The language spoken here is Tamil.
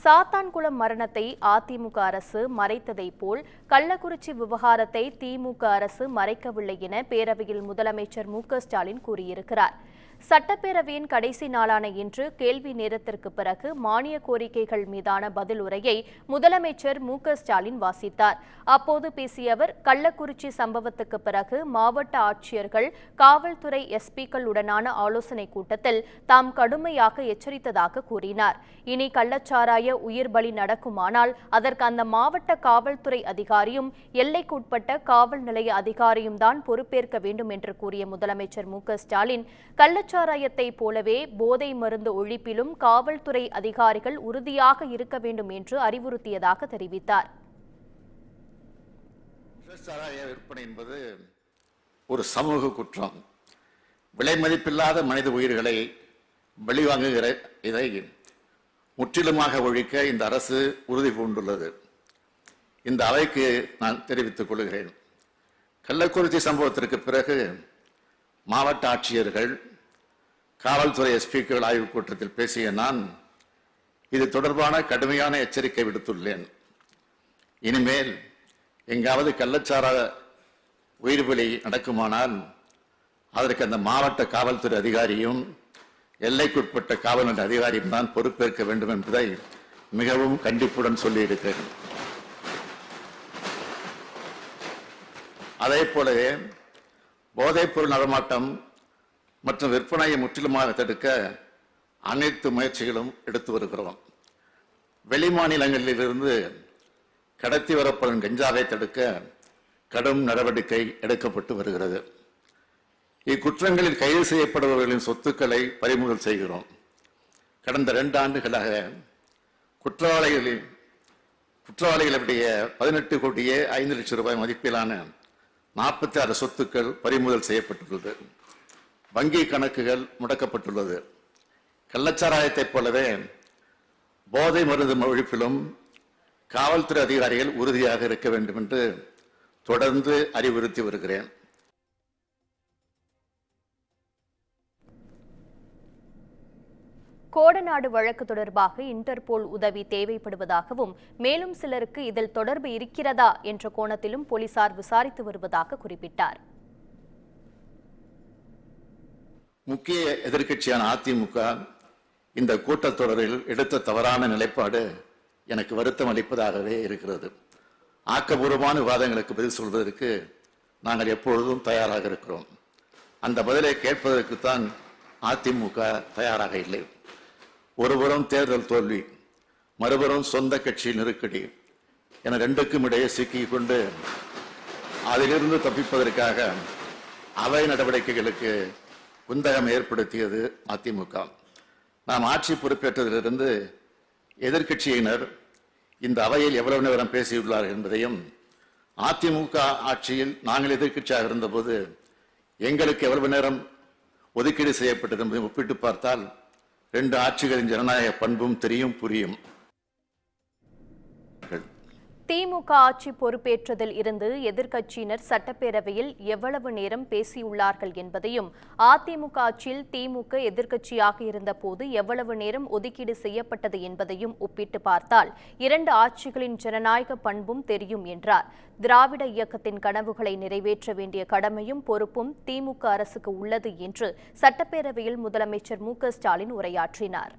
சாத்தான்குளம் மரணத்தை அதிமுக அரசு மறைத்ததைப் போல் கள்ளக்குறிச்சி விவகாரத்தை திமுக அரசு மறைக்கவில்லை என பேரவையில் முதலமைச்சர் மு.க.ஸ்டாலின் கூறியிருக்கிறார். சட்டப்பேரவையின் கடைசி நாளான இன்று கேள்வி நேரத்திற்கு பிறகு மானிய கோரிக்கைகள் மீதான பதில் உரையை முதலமைச்சர் மு.க.ஸ்டாலின் வாசித்தார். அப்போது பேசிய அவர், கள்ளக்குறிச்சி சம்பவத்துக்கு பிறகு மாவட்ட ஆட்சியர்கள், காவல்துறை எஸ்பிக்களுடனான ஆலோசனைக் கூட்டத்தில் தாம் கடுமையாக எச்சரித்ததாக கூறினார். இனி கள்ளச்சாராய உயிர் பலி நடக்குமானால் அதற்கு அந்த மாவட்ட காவல்துறை அதிகாரியும் எல்லைக்குட்பட்ட காவல் நிலைய அதிகாரியும் தான் பொறுப்பேற்க வேண்டும் என்று கூறிய முதலமைச்சர் மு.க.ஸ்டாலின், கள்ளச்சாராயத்தை போலவே போதை மருந்து ஒழிப்பிலும் காவல்துறை அதிகாரிகள் உறுதியாக இருக்க வேண்டும் என்று அறிவுறுத்தியதாக தெரிவித்தார். விற்பனை என்பது ஒரு சமூக குற்றம். விலை மதிப்பில்லாத மனித உயிர்களை வெளிவாங்குகிற இதை முற்றிலுமாக ஒழிக்க இந்த அரசு உறுதி பூண்டுள்ளது. இந்த அவைக்கு நான் தெரிவித்துக் கொள்கிறேன். கள்ளக்குறிச்சி சம்பவத்திற்கு பிறகு மாவட்ட ஆட்சியர்கள், காவல்துறை எஸ்பிக்கள் ஆய்வுக் கூட்டத்தில் பேசிய நான் இது தொடர்பான கடுமையான எச்சரிக்கை விடுத்துள்ளேன். இனிமேல் எங்காவது கள்ளச்சாராய உயிர் பலி நடக்குமானால் அதற்கு அந்த மாவட்ட காவல்துறை அதிகாரியும் எல்லைக்குட்பட்ட காவல் நிலைய அதிகாரியும் தான் பொறுப்பேற்க வேண்டும் என்பதை மிகவும் கண்டிப்புடன் சொல்லியிருக்கிறேன். அதே போலவே போதைப்பொருள் நடமாட்டம் மற்றும் விற்பனையை முற்றிலுமாக தடுக்க அனைத்து முயற்சிகளும் எடுத்து வருகிறோம். வெளி மாநிலங்களிலிருந்து கடத்தி வரப்படும் கஞ்சாவை தடுக்க கடும் நடவடிக்கை எடுக்கப்பட்டு வருகிறது. இக்குற்றங்களில் கைது செய்யப்படுபவர்களின் சொத்துக்களை பறிமுதல் செய்கிறோம். கடந்த 2 ஆண்டுகளாக குற்றவாளிகளுடைய 18 கோடியே 5 லட்சம் ரூபாய் மதிப்பிலான 46 சொத்துக்கள் பறிமுதல் செய்யப்பட்டுள்ளது. வங்கி கணக்குகள் முடக்கப்பட்டுள்ளது. கள்ளச்சாராயத்தைப் போலவே போதை மருந்து ஒழிப்பிலும் காவல்துறை அதிகாரிகள் உறுதியாக இருக்க வேண்டும் என்று தொடர்ந்து அறிவுறுத்தி வருகிறேன். கோடநாடு வழக்கு தொடர்பாக இன்டர்போல் உதவி தேவைப்படுவதாகவும், மேலும் சிலருக்கு இதில் தொடர்பு இருக்கிறதா என்ற கோணத்திலும் போலீசார் விசாரித்து வருவதாக குறிப்பிட்டார். முக்கிய எதிர்க்கட்சியான அதிமுக இந்த கூட்டத்தொடரில் எடுத்த தவறான நிலைப்பாடு எனக்கு வருத்தம் அளிப்பதாகவே இருக்கிறது. ஆக்கப்பூர்வமான விவாதங்களுக்கு பதில் சொல்வதற்கு நாங்கள் எப்பொழுதும் தயாராக இருக்கிறோம். அந்த பதிலை கேட்பதற்குத்தான் அதிமுக தயாராக இல்லை. ஒருபுறம் தேர்தல் தோல்வி, மறுபுறம் சொந்த கட்சி நெருக்கடி என 2க்கும் இடையே சிக்கிக் கொண்டு அதிலிருந்து தப்பிப்பதற்காக அவை நடவடிக்கைகளுக்கு குந்தகம் ஏற்படுத்தியது அதிமுக. நாம் ஆட்சி பொறுப்பேற்றதிலிருந்து எதிர்க்கட்சியினர் இந்த அவையில் எவ்வளவு நேரம் பேசியுள்ளார்கள் என்பதையும், அதிமுக ஆட்சியில் நாங்கள் எதிர்க்கட்சியாக இருந்தபோது எங்களுக்கு எவ்வளவு நேரம் ஒதுக்கீடு செய்யப்பட்டது என்பதை ஒப்பிட்டு பார்த்தால் 2 ஆட்சிகளின் ஜனநாயக பண்பும் தெரியும், புரியும். திமுக ஆட்சி பொறுப்பேற்றதில் இருந்து எதிர்க்கட்சியினர் சட்டப்பேரவையில் எவ்வளவு நேரம் பேசியுள்ளார்கள் என்பதையும், அதிமுக ஆட்சியில் திமுக எதிர்க்கட்சியாக இருந்தபோது எவ்வளவு நேரம் ஒதுக்கீடு செய்யப்பட்டது என்பதையும் ஒப்பிட்டு பார்த்தால் 2 ஆட்சிகளின் ஜனநாயக பண்பும் தெரியும் என்றார். திராவிட இயக்கத்தின் கனவுகளை நிறைவேற்ற வேண்டிய கடமையும் பொறுப்பும் திமுக அரசுக்கு உள்ளது என்று சட்டப்பேரவையில் முதலமைச்சர் மு.க.ஸ்டாலின் உரையாற்றினார்.